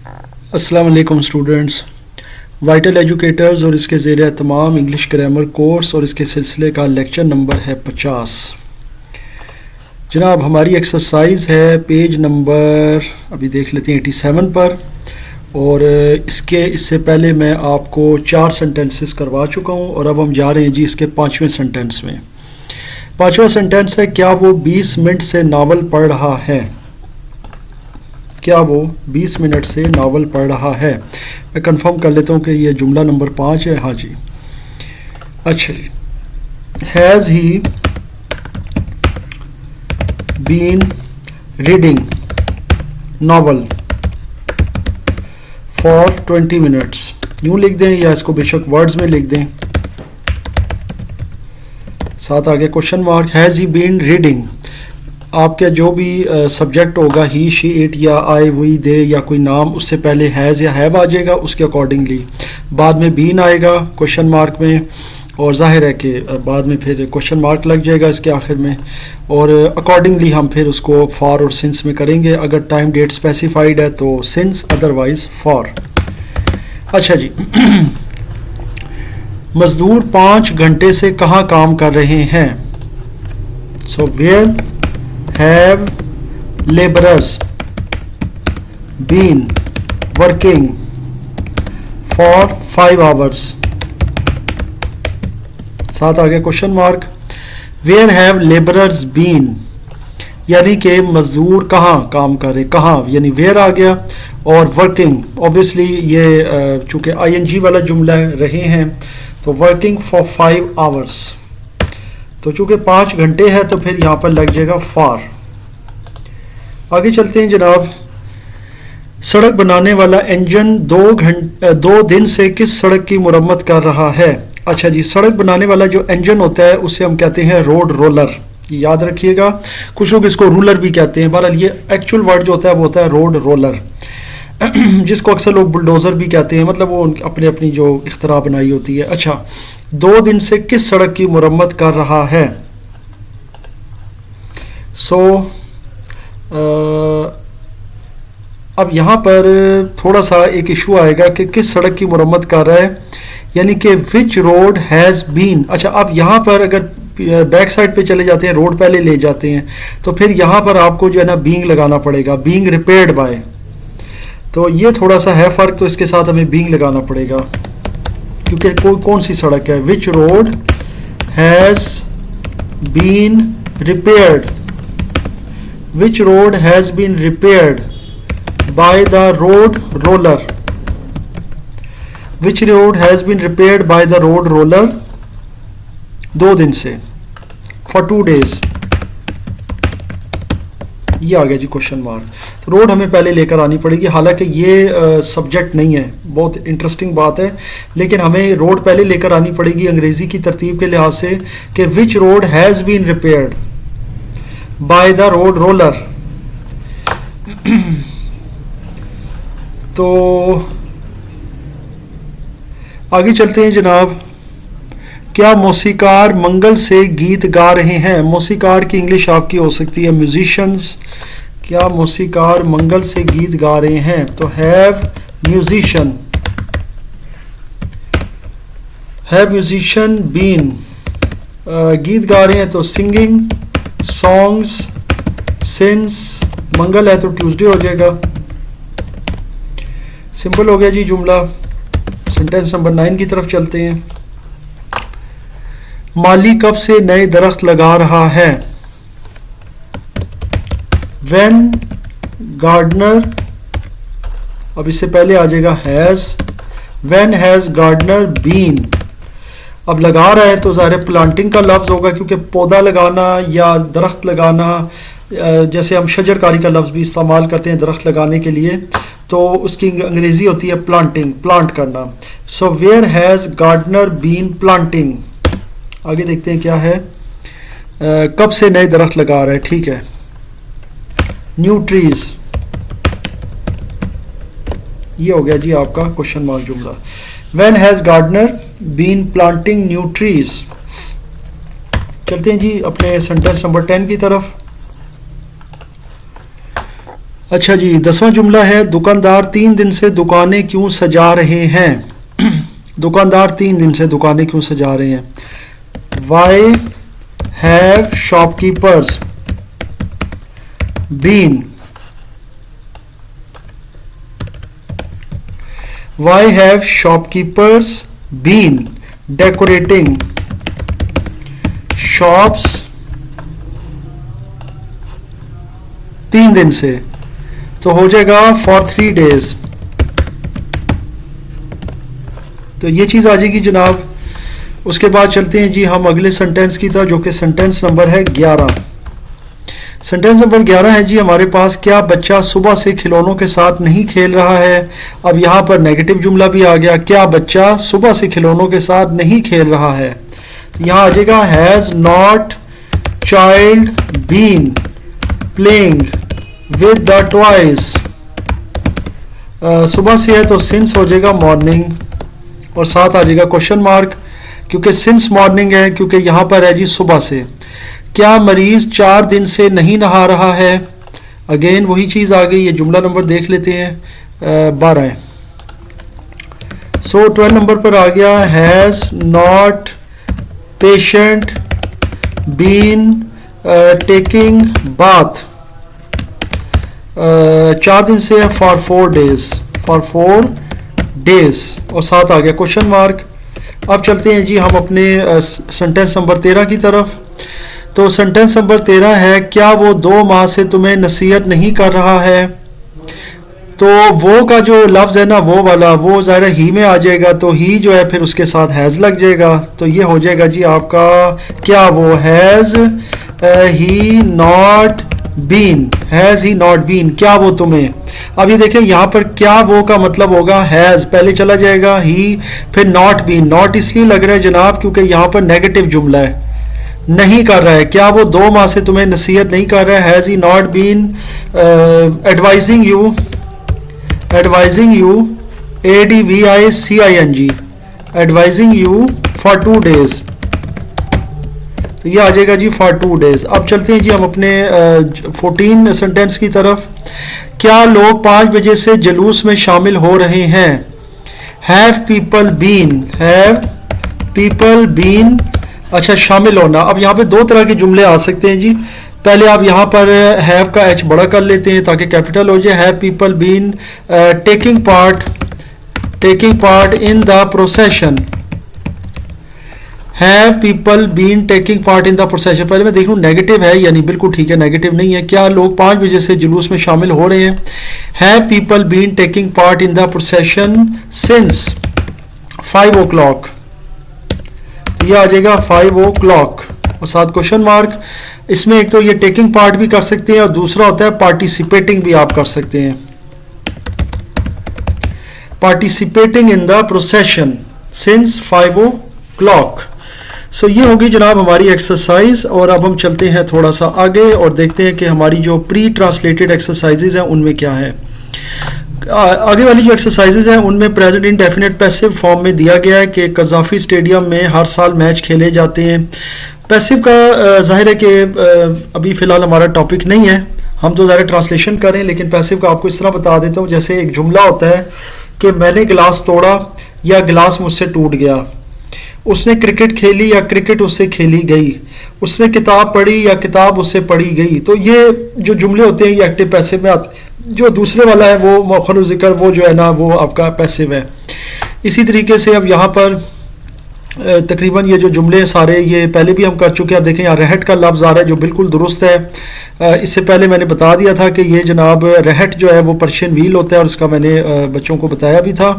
अस्सलाम वालेकुम students. Vital educators और इसके ज़ेर तमाम इंग्लिश ग्रामर कोर्स और इसके सिलसिले का लेक्चर नंबर है 50। जनाब हमारी एक्सरसाइज है पेज नंबर अभी देख लेते हैं 87 पर। और इससे पहले मैं आपको 4 सेंटेंसेस करवा चुका हूँ और अब हम जा रहे हैं जी इसके 5वें सेंटेंस में। 5वां सेंटेंस है, क्या वो 20 मिनट से नावल पढ़ रहा है? क्या वो 20 मिनट से नावल पढ़ रहा है? मैं कंफर्म कर लेता हूँ कि ये जुमला नंबर 5 है। हाँ जी, अच्छा जी। Has he been reading novel for 20 minutes? यूँ लिख दें या इसको बेशक वर्ड्स में लिख दें, साथ आगे question mark. Has he been reading, आपका जो भी सब्जेक्ट होगा ही, शी, इट या आई, वी, दे या कोई नाम, उससे पहले हैज़ या हैव आ जाएगा, उसके अकॉर्डिंगली बाद में बीन आएगा क्वेश्चन मार्क में, और जाहिर है कि बाद में फिर क्वेश्चन मार्क लग जाएगा इसके आखिर में, और अकॉर्डिंगली हम फिर उसको फॉर और सिंस में करेंगे। अगर टाइम डेट स्पेसिफाइड है तो सिंस, अदरवाइज फॉर। अच्छा जी। मजदूर 5 घंटे से कहाँ काम कर रहे हैं? So where have laborers been working for 5 hours? साथ आगे question mark. where have laborers been, यानी कि मजदूर कहाँ काम कर रहे, कहाँ यानी where आ गया, और working ऑब्वियसली ये चूँकि ing वाला जुमला रहे हैं तो working for 5 hours, तो चूँकि 5 घंटे है तो फिर यहाँ पर लग जाएगा फॉर। आगे चलते हैं जनाब। सड़क बनाने वाला इंजन 2 दिन से किस सड़क की मुरम्मत कर रहा है? अच्छा जी, सड़क बनाने वाला जो इंजन होता है उसे हम कहते हैं रोड रोलर, याद रखिएगा। कुछ लोग इसको रूलर भी कहते हैं, बहरहाल ये एक्चुअल वर्ड जो होता है वो होता है रोड रोलर, जिसको अक्सर लोग बुलडोज़र भी कहते हैं, मतलब वो अपनी अपनी जो इख्तरा बनाई होती है। अच्छा, 2 दिन से किस सड़क की मुरम्मत कर रहा है? अब यहाँ पर थोड़ा सा एक इशू आएगा कि किस सड़क की मुरम्मत कर रहा है, यानी कि विच रोड हैज़ बीन। अच्छा, अब यहाँ पर अगर बैक साइड पे चले जाते हैं, रोड पहले ले जाते हैं, तो फिर यहाँ पर आपको जो है ना बीइंग लगाना पड़ेगा, बीइंग रिपेयर्ड बाय। तो ये थोड़ा सा है फ़र्क, तो इसके साथ हमें बीइंग लगाना पड़ेगा, क्योंकि कौन सी सड़क है? Which road has been repaired, which road has been repaired by the road roller, which road has been repaired by the road roller 2 दिन से, फॉर 2 डेज। ये आ गया जी क्वेश्चन मार्क। तो रोड हमें पहले लेकर आनी पड़ेगी, हालांकि ये सब्जेक्ट नहीं है, बहुत इंटरेस्टिंग बात है, लेकिन हमें रोड पहले लेकर आनी पड़ेगी अंग्रेजी की तरतीब के लिहाज से कि which road has been repaired by the road roller. तो आगे चलते हैं जनाब। क्या मौसीकार मंगल से गीत गा रहे हैं? मौसीकार की इंग्लिश आपकी हो सकती है म्यूजिशियंस। क्या मौसीकार मंगल से गीत गा रहे हैं? तो हैव म्यूजिशियन बीन, गीत गा रहे हैं तो सिंगिंग सॉन्ग्स, सिंस मंगल है तो ट्यूसडे हो जाएगा। सिंपल हो गया जी जुमला। सेंटेंस नंबर 9 की तरफ चलते हैं। माली कब से नए दरख्त लगा रहा है? व्हेन गार्डनर, अब इससे पहले आ जाएगा has, when has gardener been. अब लगा रहा है तो ज़ाहिर प्लांटिंग का लफ्ज़ होगा, क्योंकि पौधा लगाना या दरख्त लगाना, जैसे हम शजरकारी का लफ्ज़ भी इस्तेमाल करते हैं दरख्त लगाने के लिए, तो उसकी अंग्रेज़ी होती है प्लांटिंग, प्लांट करना। So where has gardener been planting. आगे देखते हैं क्या है। कब से नए दरख्त लगा रहा है, ठीक है। न्यू ट्रीज, ये हो गया जी आपका क्वेश्चन मार्क जुमला। When has gardener been planting new trees. चलते हैं जी अपने सेंटेंस नंबर 10 की तरफ। अच्छा जी, 10वां जुमला है, दुकानदार 3 दिन से दुकानें क्यों सजा रहे हैं? दुकानदार 3 दिन से दुकानें क्यों सजा रहे हैं? Why have shopkeepers been Why have shopkeepers been decorating shops 3 दिन से? तो हो जाएगा for 3 days। तो ये चीज़ आ जाएगी जनाब। उसके बाद चलते हैं जी हम अगले सेंटेंस की तरफ, जो कि सेंटेंस नंबर है 11। सेंटेंस नंबर 11 है जी हमारे पास, क्या बच्चा सुबह से खिलौनों के साथ नहीं खेल रहा है? अब यहाँ पर नेगेटिव जुमला भी आ गया, क्या बच्चा सुबह से खिलौनों के साथ नहीं खेल रहा है? तो यहाँ आ जाएगा has not child been playing with the toys. सुबह से है तो सिंस हो जाएगा मॉर्निंग, और साथ आ जाएगा क्वेश्चन मार्क, क्योंकि सिंस मॉर्निंग है, क्योंकि यहाँ पर है जी सुबह से। क्या मरीज 4 दिन से नहीं नहा रहा है? अगेन वही चीज़ आ गई। ये जुमला नंबर देख लेते हैं, 12 है। सो 12 नंबर पर आ गया, has not patient been taking bath. 4 दिन से है फॉर 4 डेज, फॉर 4 डेज, और साथ आ गया क्वेश्चन मार्क। अब चलते हैं जी हम अपने सेंटेंस नंबर 13 की तरफ। तो सेंटेंस नंबर 13 है, क्या वो 2 माह से तुम्हें नसीहत नहीं कर रहा है? तो वो का जो लफ्ज़ है ना, वो वाला, वो ज़ाहिर ही में आ जाएगा, तो ही जो है फिर उसके साथ हैज़ लग जाएगा। तो ये हो जाएगा जी आपका, क्या वो has he not been, has he not been, क्या वो तुम्हें। अब ये देखें यहाँ पर क्या वो का मतलब होगा हैज़, पहले चला जाएगा ही, फिर नॉट बीन। नॉट इसलिए लग रहा है जनाब क्योंकि यहाँ पर नेगेटिव जुमला है, नहीं कर रहा है। क्या वो 2 माह से तुम्हें नसीहत नहीं कर रहा है? Has he not been advising you, advising you, ADVICING, advising you for 2 days. तो ये आ जाएगा जी फॉर 2 डेज। अब चलते हैं जी हम अपने 14 सेंटेंस की तरफ। क्या लोग 5 बजे से जुलूस में शामिल हो रहे हैं? Have people been, have people been, अच्छा शामिल होना। अब यहाँ पे 2 तरह के जुमले आ सकते हैं जी। पहले आप यहाँ पर हैव का एच बड़ा कर लेते हैं ताकि कैपिटल हो जाए। Have people been taking part in the procession, have people been taking part in the procession. पहले मैं देख लूँ नेगेटिव है यानी बिल्कुल ठीक है, नेगेटिव नहीं है। क्या लोग 5 बजे से जुलूस में शामिल हो रहे हैं? Have people been taking part in the procession since 5 o'clock। ये आ जाएगा 5 o'clock, और साथ क्वेश्चन मार्क। इसमें एक तो ये टेकिंग पार्ट भी कर सकते हैं, और दूसरा होता है पार्टिसिपेटिंग भी आप कर सकते हैं, participating in the procession since 5 o'clock। So ये होगी जनाब हमारी एक्सरसाइज। और अब हम चलते हैं थोड़ा सा आगे और देखते हैं कि हमारी जो प्री ट्रांसलेटेड एक्सरसाइजेज हैं उनमें क्या है। आगे वाली जो एक्सरसाइजेज हैं उनमें प्रेजेंट इंडेफिनिट पैसिव फॉर्म में दिया गया है कि कज़ाफ़ी स्टेडियम में हर साल मैच खेले जाते हैं। पैसिव का जाहिर है कि अभी फ़िलहाल हमारा टॉपिक नहीं है, हम तो ज़ाहिर ट्रांसलेशन करें, लेकिन पैसिव का आपको इस तरह बता देता हूँ। जैसे एक जुमला होता है कि मैंने गिलास तोड़ा या गिलास मुझसे टूट गया, उसने क्रिकेट खेली या क्रिकेट उससे खेली गई, उसने किताब पढ़ी या किताब उससे पढ़ी गई। तो ये जो जुमले होते हैं ये एक्टिव पैसिव में आते। जो दूसरे वाला है वो मौखर ज़िक्र, वो जो है ना वो आपका पैसिव है। इसी तरीके से अब यहाँ पर तकरीबन ये जो जुमले सारे ये पहले भी हम कर चुके हैं। आप देखें यहाँ रहट का लफ्ज़ आ रहा है जो बिल्कुल दुरुस्त है। इससे पहले मैंने बता दिया था कि ये जनाब रहट जो है वो पर्शियन व्हील होता है, और इसका मैंने बच्चों को बताया भी था।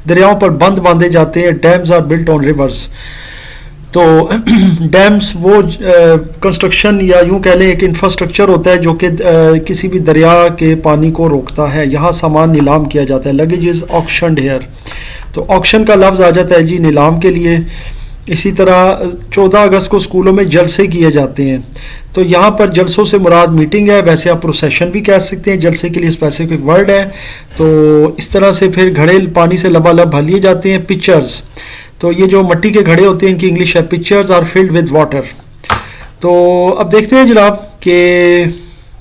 दरियाओं पर बंद बांधे जाते हैं, dams are built on rivers. तो डैम्स वो कंस्ट्रक्शन या यूं कह लें एक इंफ्रास्ट्रक्चर होता है जो कि किसी भी दरिया के पानी को रोकता है। यहाँ सामान नीलाम किया जाता है, लगेज इज़ ऑक्शनड हेयर। तो ऑक्शन का लफ्ज़ आ जाता है जी नीलाम के लिए। इसी तरह 14 अगस्त को स्कूलों में जलसे किए जाते हैं। तो यहाँ पर जलसों से मुराद मीटिंग है, वैसे आप प्रोसेशन भी कह सकते हैं, जलसे के लिए स्पेसिफिक वर्ड है। तो इस तरह से फिर घड़े पानी से लबालब भर लिए जाते हैं। पिक्चर्स, तो ये जो मिट्टी के घड़े होते हैं इनकी इंग्लिश है pitchers are filled with water. तो अब देखते हैं जनाब कि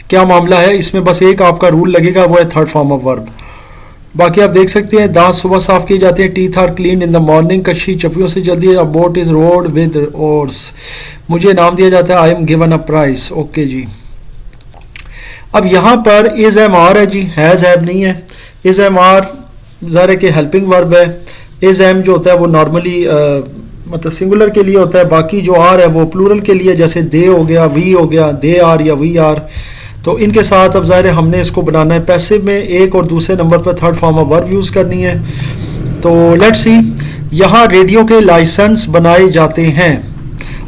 क्या मामला है, इसमें बस एक आपका रूल लगेगा, वो है थर्ड फॉर्म ऑफ वर्ब। बाकी आप देख सकते हैं दांत सुबह साफ किए जाते हैं, teeth are clean in the morning, कच्ची चप्पियों से जल्दी, a boat is rowed with oars, मुझे इनाम दिया जाता है, I am given a prize. Okay जी, अब यहाँ पर इज एम आर है जी, हैज हैव नहीं है। इज एम आर ज़ाहिर के हेल्पिंग वर्ब है। इज एम जो होता है वो नॉर्मली मतलब सिंगुलर के लिए होता है, बाकी जो आर है वो प्लूरल के लिए, जैसे दे हो गया, वी हो गया, दे आर या वी आर। तो इनके साथ अब ज़ाहिर हमने इसको बनाना है पैसिव में, एक और दूसरे नंबर पर third form of verb use करनी है। तो लेट्स सी, यहाँ रेडियो के लाइसेंस बनाए जाते हैं।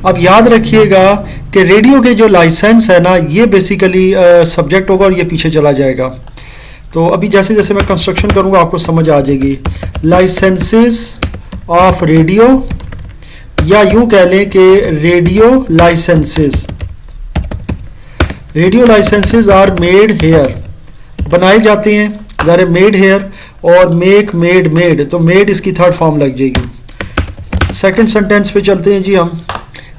अब याद रखिएगा कि रेडियो के जो लाइसेंस है ना, ये बेसिकली सब्जेक्ट होगा और ये पीछे चला जाएगा। तो अभी जैसे जैसे मैं कंस्ट्रक्शन करूँगा आपको समझ आ जाएगी। लाइसेंसेस ऑफ रेडियो, या यूँ कह लें कि radio licences, radio licences are made here, बनाए जाते हैं, ज़ाहिर मेड हेयर, और मेक मेड मेड, तो मेड इसकी थर्ड फॉर्म लग जाएगी। सेकंड सेंटेंस पे चलते हैं जी हम।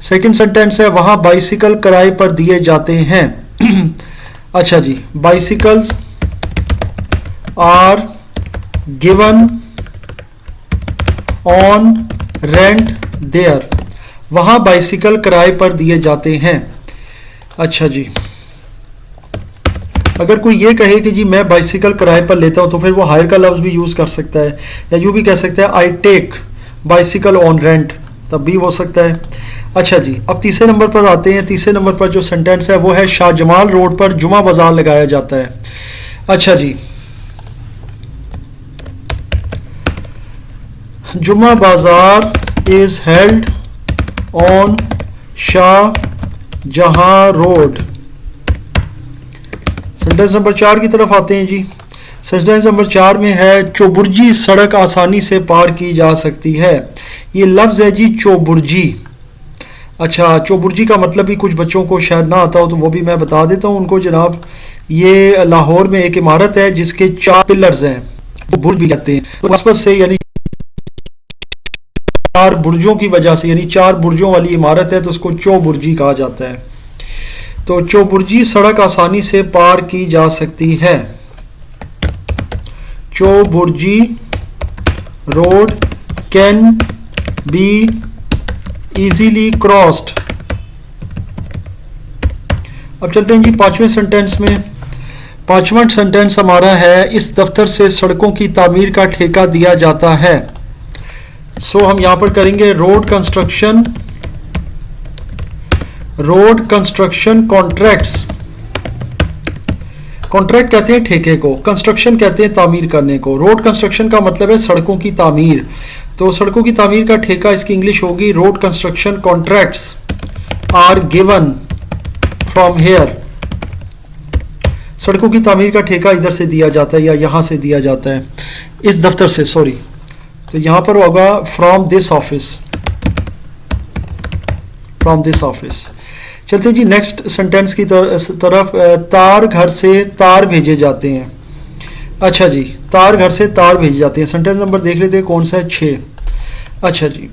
सेकंड सेंटेंस है, वहाँ बाइसिकल किराए पर दिए जाते हैं। अच्छा जी, bicycles are given on rent there, वहाँ बाइसिकल किराए पर दिए जाते हैं। अच्छा जी, अगर कोई ये कहे कि जी मैं बाइसिकल किराए पर लेता हूँ, तो फिर वो हायर का लफ्ज़ भी यूज़ कर सकता है, या यूँ भी कह सकता है I take bicycle on rent, तब भी हो सकता है। अच्छा जी, अब तीसरे नंबर पर आते हैं। तीसरे नंबर पर जो सेंटेंस है वो है, शाहजमाल रोड पर जुमा बाजार लगाया जाता है। अच्छा जी, Juma Bazaar is held on Shahjahan road. Sentence number 4 की तरफ आते हैं जी। सेंटेंस नंबर 4 में है, चौबुर्जी सड़क आसानी से पार की जा सकती है। ये लफ्ज़ है जी चौबुर्जी। अच्छा, चौबुर्जी का मतलब भी कुछ बच्चों को शायद ना आता हो, तो वो भी मैं बता देता हूँ उनको जनाब। ये लाहौर में एक इमारत है जिसके 4 पिलर्स हैं, वो बुर्ज भी कहते हैं। तो आसपास से यानी 4 बुर्जों की वजह से, यानी 4 बुर्जों वाली इमारत है, तो उसको चौबुर्जी कहा जाता है। तो चौबुर्जी सड़क आसानी से पार की जा सकती है। Chauburji road can be easily crossed. अब चलते हैं जी 5वें सेंटेंस में। 5वां सेंटेंस हमारा है, इस दफ्तर से सड़कों की तामीर का ठेका दिया जाता है। सो हम यहां पर करेंगे road construction, road construction contracts. Contract कहते हैं ठेके को, कंस्ट्रक्शन कहते हैं तामीर करने को। रोड कंस्ट्रक्शन का मतलब है सड़कों की तामीर, तो सड़कों की तामीर का ठेका इसकी इंग्लिश होगी road construction contracts are given from here. सड़कों की तामीर का ठेका इधर से दिया जाता है या यहां से दिया जाता है, इस दफ्तर से, सॉरी। तो यहां पर होगा from this office, from this office. चलते जी नेक्स्ट सेंटेंस की तरफ। तार घर से तार भेजे जाते हैं। अच्छा जी, तार घर से तार भेजे जाते हैं। सेंटेंस नंबर देख लेते हैं कौन सा है, 6। अच्छा जी,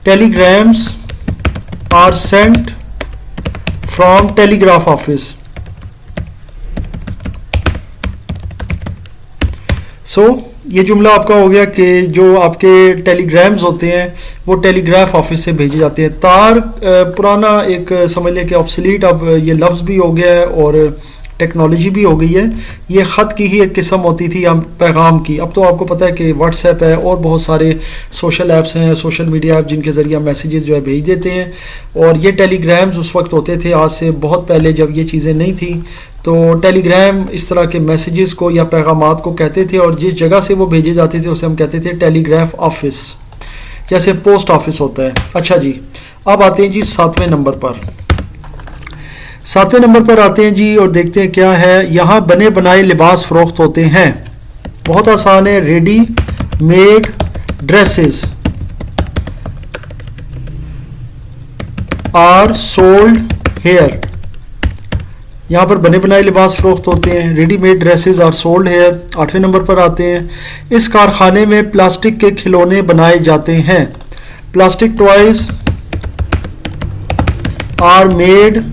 telegrams are sent from telegraph office. So ये जुमला आपका हो गया कि जो आपके टेलीग्राम्स होते हैं वो टेलीग्राफ ऑफिस से भेजे जाते हैं। तार पुराना एक समझ लें कि ऑब्सलीट अब ये लफ्ज़ भी हो गया है और टेक्नोलॉजी भी हो गई है। ये ख़त की ही एक किस्म होती थी, हम पैगाम की। अब तो आपको पता है कि व्हाट्सएप है और बहुत सारे सोशल ऐप्स हैं, सोशल मीडिया ऐप, जिनके ज़रिए हम मैसेजेस जो है भेज देते हैं। और ये टेलीग्राम्स उस वक्त होते थे, आज से बहुत पहले जब ये चीज़ें नहीं थी। तो टेलीग्राम इस तरह के मैसेजेस को या पैगामात को कहते थे, और जिस जगह से वो भेजे जाते थे उसे हम कहते थे टेलीग्राफ ऑफिस, जैसे पोस्ट ऑफिस होता है। अच्छा जी, अब आते हैं जी 7वें नंबर पर। 7वें नंबर पर आते हैं जी और देखते हैं क्या है। यहाँ बने बनाए लिबास फरोख्त होते हैं। बहुत आसान है, ready made dresses are sold here. यहाँ पर बने बनाए लिबास फरोख्त होते हैं, readymade dresses are sold here. 8वें नंबर पर आते हैं। इस कारखाने में प्लास्टिक के खिलौने बनाए जाते हैं। Plastic toys are made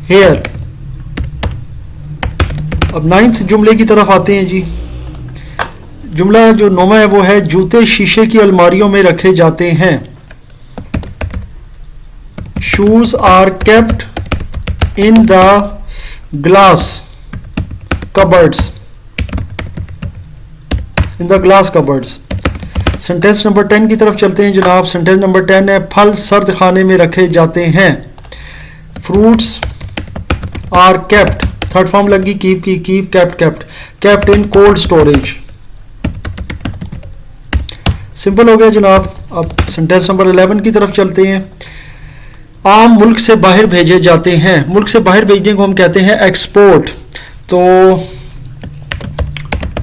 here. अब 9th जुमले की तरफ आते हैं जी। जुमला जो 9वां है वो है जूते शीशे की अलमारियों में रखे जाते हैं। Shoes are kept in the glass cupboards, in the glass cupboards. Sentence number 10 की तरफ चलते हैं जनाब। सेंटेंस नंबर 10 है फल सर्द खाने में रखे जाते हैं। Fruits are kept, third form लगी कीप की, keep kept kept, kept in cold storage. Simple हो गया जनाब। अब सेंटेंस नंबर 11 की तरफ चलते हैं। आम मुल्क से बाहर भेजे जाते हैं। मुल्क से बाहर भेजने को हम कहते हैं एक्सपोर्ट। तो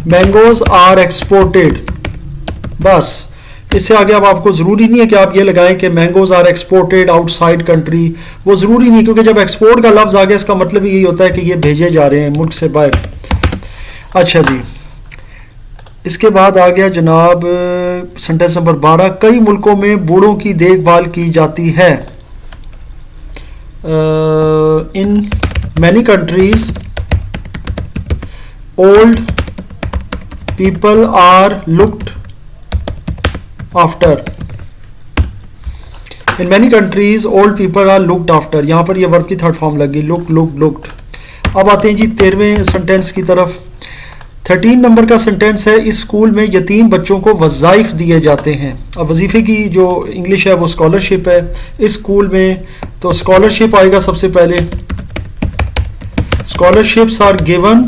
मैंगोज आर एक्सपोर्टेड। बस इससे आगे अब आपको ज़रूरी नहीं है कि आप ये लगाएं कि mangoes are exported outside country, वो ज़रूरी नहीं, क्योंकि जब एक्सपोर्ट का लफ्ज़ आ गया इसका मतलब यही होता है कि ये भेजे जा रहे हैं मुल्क से बाहर। अच्छा जी, इसके बाद आ गया जनाब सेंटेंस नंबर 12। कई मुल्कों में बूढ़ों की देखभाल की जाती है। In many countries old people are looked after. In many countries old people are looked after. यहाँ पर ये वर्ब की थर्ड फॉर्म लगी, लुक लुक लुक्ड। अब आते हैं जी 13वें सेंटेंस की तरफ। 13 नंबर का सेंटेंस है इस स्कूल में यतीम बच्चों को वज़ाइफ दिए जाते हैं। अब वजीफे की जो इंग्लिश है वो स्कॉलरशिप है। इस स्कूल में तो स्कॉलरशिप आएगा सबसे पहले। स्कॉलरशिप्स आर गिवन,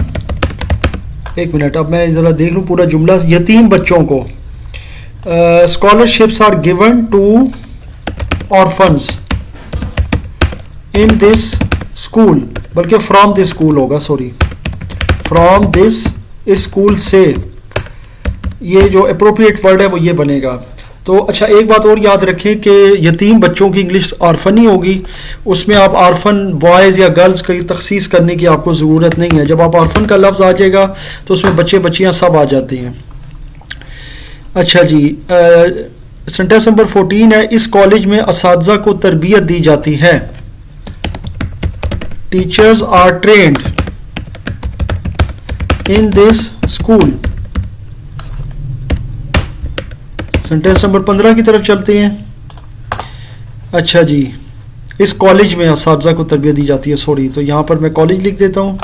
एक मिनट अब मैं ज़रा देख लूँ पूरा जुमला। यतीम बच्चों को scholarships are given to orphans in this school, बल्कि from this school होगा, सॉरी, from this, इस स्कूल से, ये जो अप्रोप्रिएट वर्ड है वो ये बनेगा। तो अच्छा एक बात और याद रखें कि यतीम बच्चों की इंग्लिश आर्फन ही होगी। उसमें आप आर्फन बॉयज़ या गर्ल्स की तखसीस करने की आपको ज़रूरत नहीं है। जब आप आर्फन का लफ्ज़ आ जाएगा तो उसमें बच्चे बच्चियाँ सब आ जाती हैं। अच्छा जी, सेंटेंस नंबर 14 है इस कॉलेज में असातिज़ा को तरबियत दी जाती है। Teachers are trained in this school. Sentence number 15 की तरफ चलते हैं। अच्छा जी, इस कॉलेज में असातिज़ा को तरबियत दी जाती है, सॉरी, तो यहाँ पर मैं कॉलेज लिख देता हूँ।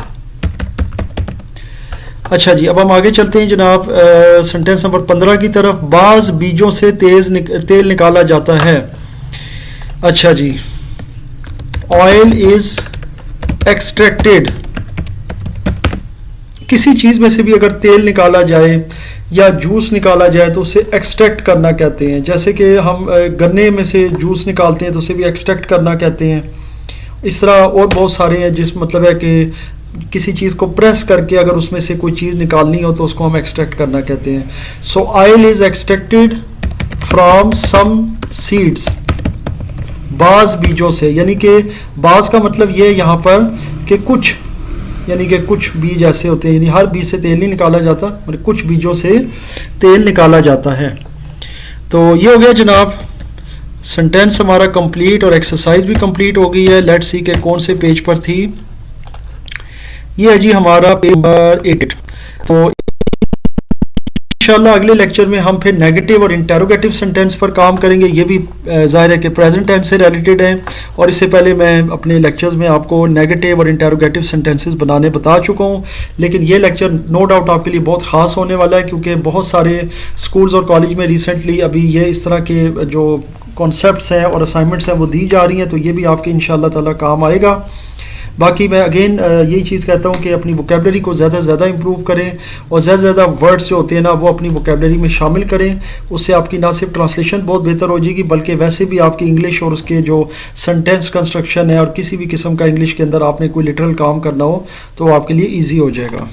अच्छा जी, अब हम आगे चलते हैं जनाब सेंटेंस नंबर 15 की तरफ। बाज बीजों से तेल निकाला जाता है। अच्छा जी, ऑयल इज एक्सट्रैक्टेड। किसी चीज़ में से भी अगर तेल निकाला जाए या जूस निकाला जाए तो उसे एक्सट्रैक्ट करना कहते हैं। जैसे कि हम गन्ने में से जूस निकालते हैं तो उसे भी एक्सट्रैक्ट करना कहते हैं। इस तरह और बहुत सारे हैं जिस मतलब है कि किसी चीज़ को प्रेस करके अगर उसमें से कोई चीज़ निकालनी हो तो उसको हम एक्सट्रैक्ट करना कहते हैं। So oil is extracted from some seeds, बाज बीजों से, यानी कि बाज का मतलब ये यहाँ पर कि कुछ, यानी कि कुछ बीज ऐसे होते हैं, यानी हर बीज से तेल नहीं निकाला जाता, मतलब कुछ बीजों से तेल निकाला जाता है। तो ये हो गया जनाब सेंटेंस हमारा कंप्लीट और एक्सरसाइज भी कंप्लीट हो गई है। लेट्स सी के कौन से पेज पर थी। ये है जी हमारा पेज नंबर 8। तो इंशाल्लाह अगले लेक्चर में हम फिर नेगेटिव और इंटेरोगेटिव सेंटेंस पर काम करेंगे। ये भी ज़ाहिर है कि प्रेजेंट टेंस से रिलेटेड है, और इससे पहले मैं अपने लेक्चर्स में आपको नेगेटिव और इंटेरोगेटिव सेंटेंसेस बनाने बता चुका हूँ। लेकिन ये लेक्चर नो डाउट आपके लिए बहुत ख़ास होने वाला है, क्योंकि बहुत सारे स्कूल्स और कॉलेज में रिसेंटली अभी ये इस तरह के जो कॉन्सेप्ट्स हैं और असाइनमेंट्स हैं वो दी जा रही हैं, तो ये भी आपके इंशाल्लाह ताला काम आएगा। बाकी मैं अगेन यही चीज़ कहता हूँ कि अपनी वोकेबलरी को ज़्यादा से ज़्यादा इम्प्रूव करें, और ज़्यादा से ज़्यादा वर्ड्स जो होते हैं ना वो अपनी वोकेबलरी में शामिल करें। उससे आपकी ना सिर्फ ट्रांसलेशन बहुत बेहतर हो जाएगी, बल्कि वैसे भी आपकी इंग्लिश और उसके जो सेंटेंस कंस्ट्रक्शन है और किसी भी किस्म का इंग्लिश के अंदर आपने कोई लिटरल काम करना हो तो आपके लिए ईजी हो जाएगा।